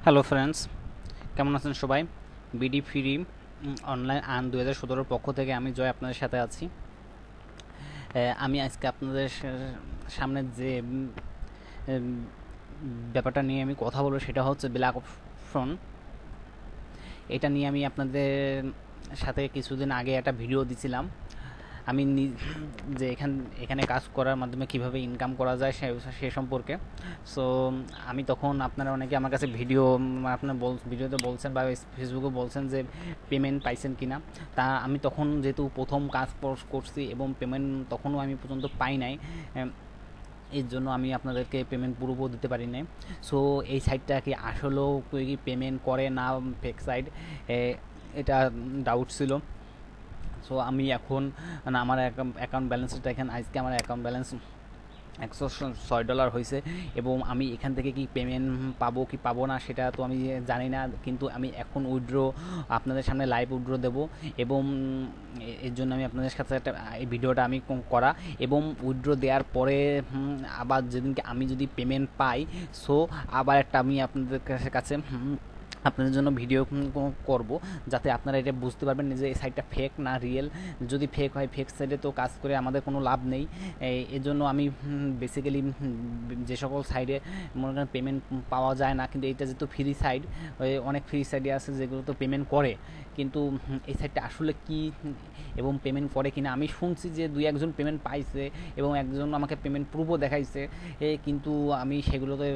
Hello friends, কেমন আছেন সবাই? বিডি ফ্রি অনলাইন আর্ন 2017 পক্ষ থেকে আমি জয় আপনাদের সাথে আছি। আমি আজকে আপনাদের সামনে যে উম, ব্যাপারটা নিয়ে আমি কথা বলবো সেটা হচ্ছে ব্ল্যাক অপশন। এটা নিয়ে আমি আপনাদের সাথে কিছুদিন আগে একটা ভিডিও দিছিলাম। আমি যে এখানে কাজ করার মাধ্যমে কিভাবে ইনকাম করা যায় সে সম্পর্কে। সো আমি তখন, আপনারা অনেকে আমার কাছে আপনার ভিডিওতে বলছেন বা ফেসবুকে বলছেন যে পেমেন্ট পাইছেন কিনা। তা আমি তখন যেহেতু প্রথম কাজ করছি এবং পেমেন্ট তখনও আমি পর্যন্ত পাই নাই, এর জন্য আমি আপনাদেরকে পেমেন্ট পুরোপুরি দিতে পারি নাই। সো এই সাইটটা কি আসলেও কি পেমেন্ট করে না ফেক সাইট, এটা ডাউট ছিল। সো আমি এখন আমার অ্যাকাউন্ট ব্যালেন্সটা দেখেন, আজকে আমার অ্যাকাউন্ট ব্যালেন্স $106 হয়েছে এবং আমি এখান থেকে কি পেমেন্ট পাবো কি পাবো না সেটা তো আমি জানি না, কিন্তু আমি এখন উইথড্র আপনাদের সামনে লাইভ উইথড্র দেবো এবং এর জন্য আমি আপনাদের সাথে একটা এই ভিডিওটা আমি করা। এবং উইথড্র দেওয়ার পরে আবার যেদিনকে আমি যদি পেমেন্ট পাই, সো আবার একটা আমি আপনাদের কাছে আপনাদের জন্য ভিডিও করব, যাতে আপনারা এটা বুঝতে পারবেন যে এই সাইটটা ফেক না রিয়েল। যদি ফেক হয়, ফেক সাইটে তো কাজ করে আমাদের কোনো লাভ নেই। এর জন্য আমি বেসিক্যালি যে সকল সাইডে মনে করেন পেমেন্ট পাওয়া যায় না, কিন্তু এটা যেহেতু ফ্রি সাইট, অনেক ফ্রি সাইটে আছে যেগুলো তো পেমেন্ট করে, কিন্তু এই সাইটটা আসলে কি এবং পেমেন্ট করে কিনা আমি শুনছি যে দুই একজন পেমেন্ট পাইছে এবং একজন আমাকে পেমেন্ট প্রুফও দেখাইছে, কিন্তু আমি সেগুলোতে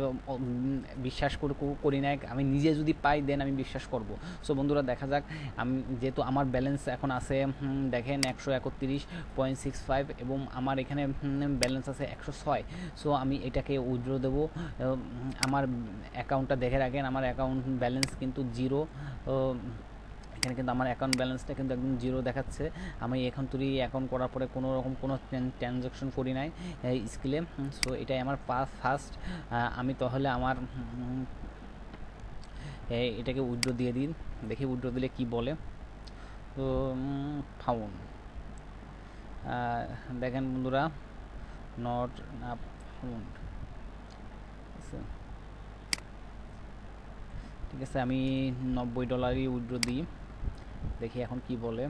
বিশ্বাস করি না। আমি নিজে যদি পাই দেন আমি বিশ্বাস করব। সো বন্ধুরা, দেখা যাক। আমি যেহেতু আমার ব্যালেন্স এখন আছে দেখেন 131.65 এবং আমার এখানে ব্যালেন্স আছে 106। সো আমি এটাকে উইথড্র দেবো। আমার অ্যাকাউন্টটা দেখে রাখেন, আমার অ্যাকাউন্ট ব্যালেন্স কিন্তু জিরো। এখানে কিন্তু আমার অ্যাকাউন্ট ব্যালেন্সটা কিন্তু একদম জিরো দেখাচ্ছে। আমি এখন তুই অ্যাকাউন্ট করার পরে কোনো রকম কোনো ট্রানজ্যাকশন করি নাই স্কিলে। সো এটাই আমার ফার্স্ট। আমি তাহলে আমার এটাকে উইথড্র দিয়ে দিন, দেখি উইথড্র দিলে কি বলে। তো ফাউন্ড, দেখেন বন্ধুরা, নট ফাউন্ড। ঠিক আছে, আমি $90 উইথড্র দিই, দেখি এখন কি বলে।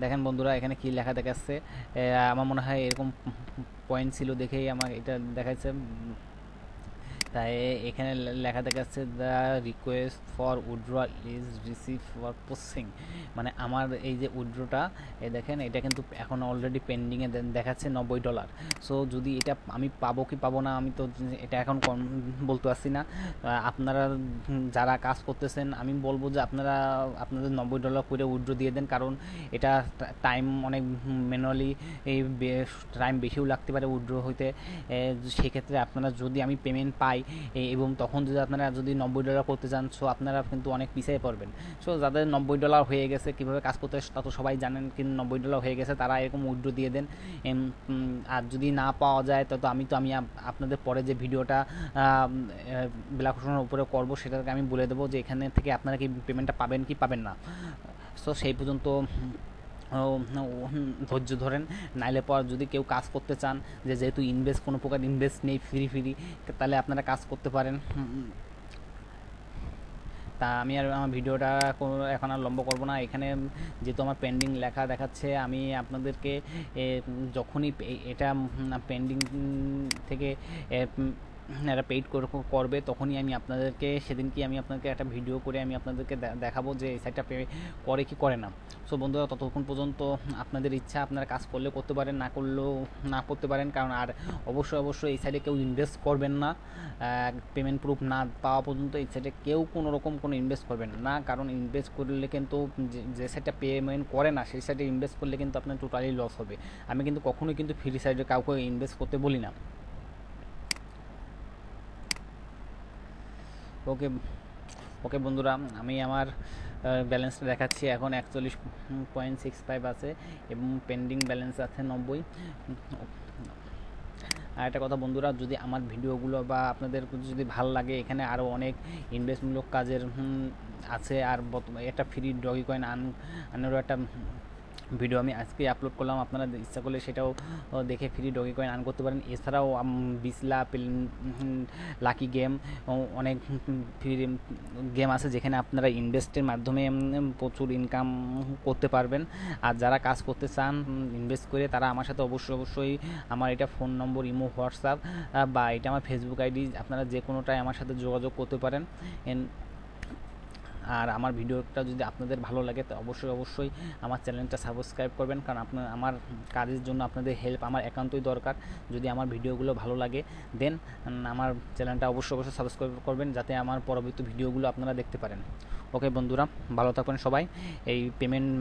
দেখেন বন্ধুরা, এখানে কি লেখা দেখাচ্ছে। আমার মনে হয় এরকম পয়েন্ট ছিল দেখেই আমার এটা দেখাচ্ছে। তাই এখানে লেখা দেখাচ্ছে the request for withdrawal is receive for processing. মানে আমার এই যে উইথড্রটা, দেখেন এটা কিন্তু এখন অলরেডি পেন্ডিংয়ে দেখাচ্ছে $90। সো যদি এটা আমি পাবো কি পাবো না, আমি তো এটা এখন বলতে পারছি না। আপনারা যারা কাজ করতেছেন, আমি বলবো যে আপনারা আপনাদের $90 করে উইথড্র দিয়ে দেন, কারণ এটা টাইম অনেক ম্যানুয়ালি এই টাইম বেশিও লাগতে পারে উইথড্র হইতে। সেক্ষেত্রে আপনারা যদি আমি পেমেন্ট পাই এবং তখন যদি আপনারা যদি $90 করতে চান, সো আপনারা কিন্তু অনেক পিছিয়ে পড়বেন। সো যাদের $90 হয়ে গেছে, কীভাবে কাজ করতে তা তো সবাই জানেন, কিন্তু $90 হয়ে গেছে তারা এরকম উইথড্র দিয়ে দেন। আর যদি না পাওয়া যায় তো আমি আপনাদের পরে যে ভিডিওটা বিলাসনের উপরে করবো সেটাকে আমি বলে দেবো যে এখানে থেকে আপনারা কি পেমেন্টটা পাবেন কি পাবেন না। সো সেই পর্যন্ত ধৈর্য ধরেন। নাইলে পর যদি কেউ কাজ করতে চান, যেহেতু কোনো প্রকার ইনভেস্ট নেই, ফ্রি, তাহলে আপনারা কাজ করতে পারেন। তা আমি আর আমার ভিডিওটা এখন আর লম্বা করবো না। এখানে যেহেতু আমার পেন্ডিং লেখা দেখাচ্ছে, আমি আপনাদেরকে যখনই এটা পেন্ডিং থেকে এরা পেইড করবে, তখনই আমি আপনাদেরকে সেদিনকে আমি আপনাদেরকে একটা ভিডিও করে আমি আপনাদেরকে দেখাবো যে এই সাইটটা পে করে কি করে না। সো বন্ধুরা, ততক্ষণ পর্যন্ত আপনাদের ইচ্ছা, আপনারা কাজ করলে করতে পারেন, না করলেও না করতে পারেন। কারণ আর অবশ্যই এই সাইডে কেউ ইনভেস্ট করবেন না, পেমেন্ট প্রুফ না পাওয়া পর্যন্ত এই সাইটে কেউ কোনো রকম কোনো ইনভেস্ট করবেন না। কারণ ইনভেস্ট করলে কিন্তু যে সাইটটা পেমেন্ট করে না সেই সাইটে ইনভেস্ট করলে কিন্তু আপনার টোটালি লস হবে। আমি কিন্তু কখনোই কিন্তু ফ্রি সাইডে কাউকে ইনভেস্ট করতে বলি না। ওকে ওকে বন্ধুরা, আমি আমার ব্যালেন্সটা দেখাচ্ছি, এখন 41.65 আছে এবং পেন্ডিং ব্যালেন্স আছে 90। আর একটা কথা বন্ধুরা, যদি আমার ভিডিওগুলো বা আপনাদের যদি ভালো লাগে, এখানে আরও অনেক ইনভেস্টমূলক কাজের আছে। আর একটা ফ্রি ডগি কয়েন আনারও একটা ভিডিও আমি আজকে আপলোড করলাম, আপনারা ইচ্ছা করলে সেটাও দেখে ফ্রি ডগি কয়েন আর্ন করতে পারেন। এছাড়াও বিসলা লাকি গেম, অনেক ফ্রি গেম আছে যেখানে আপনারা ইনভেস্টের মাধ্যমে প্রচুর ইনকাম করতে পারবেন। আর যারা কাজ করতে চান ইনভেস্ট করে, তারা আমার সাথে অবশ্যই আমার এটা ফোন নম্বর, ইমো, হোয়াটসঅ্যাপ বা এটা আমার ফেসবুক আইডি, আপনারা যে কোনোটায় আমার সাথে যোগাযোগ করতে পারেন। আর আমার ভিডিওটা যদি আপনাদের ভালো লাগে তো অবশ্যই আমার চ্যানেলটা সাবস্ক্রাইব করবেন, কারণ আমার কাজের জন্য আপনাদের হেল্প আমার একান্তই দরকার। যদি আমার ভিডিওগুলো ভালো লাগে দেন আমার চ্যানেলটা অবশ্যই সাবস্ক্রাইব করবেন, যাতে আমার পরবর্তী ভিডিওগুলো আপনারা দেখতে পারেন। ওকে বন্ধুরা, ভালো থাকবেন সবাই। এই পেমেন্ট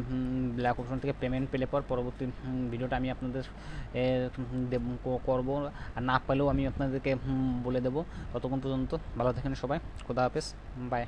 ব্ল্যাক অপশন থেকে পেমেন্ট পেলে পর পরবর্তী ভিডিওটা আমি আপনাদের করব, আর না পারলেও আমি আপনাদেরকে বলে দেবো। ততক্ষণ পর্যন্ত ভালো থাকেন সবাই। খোদা হাফেজ, বাই।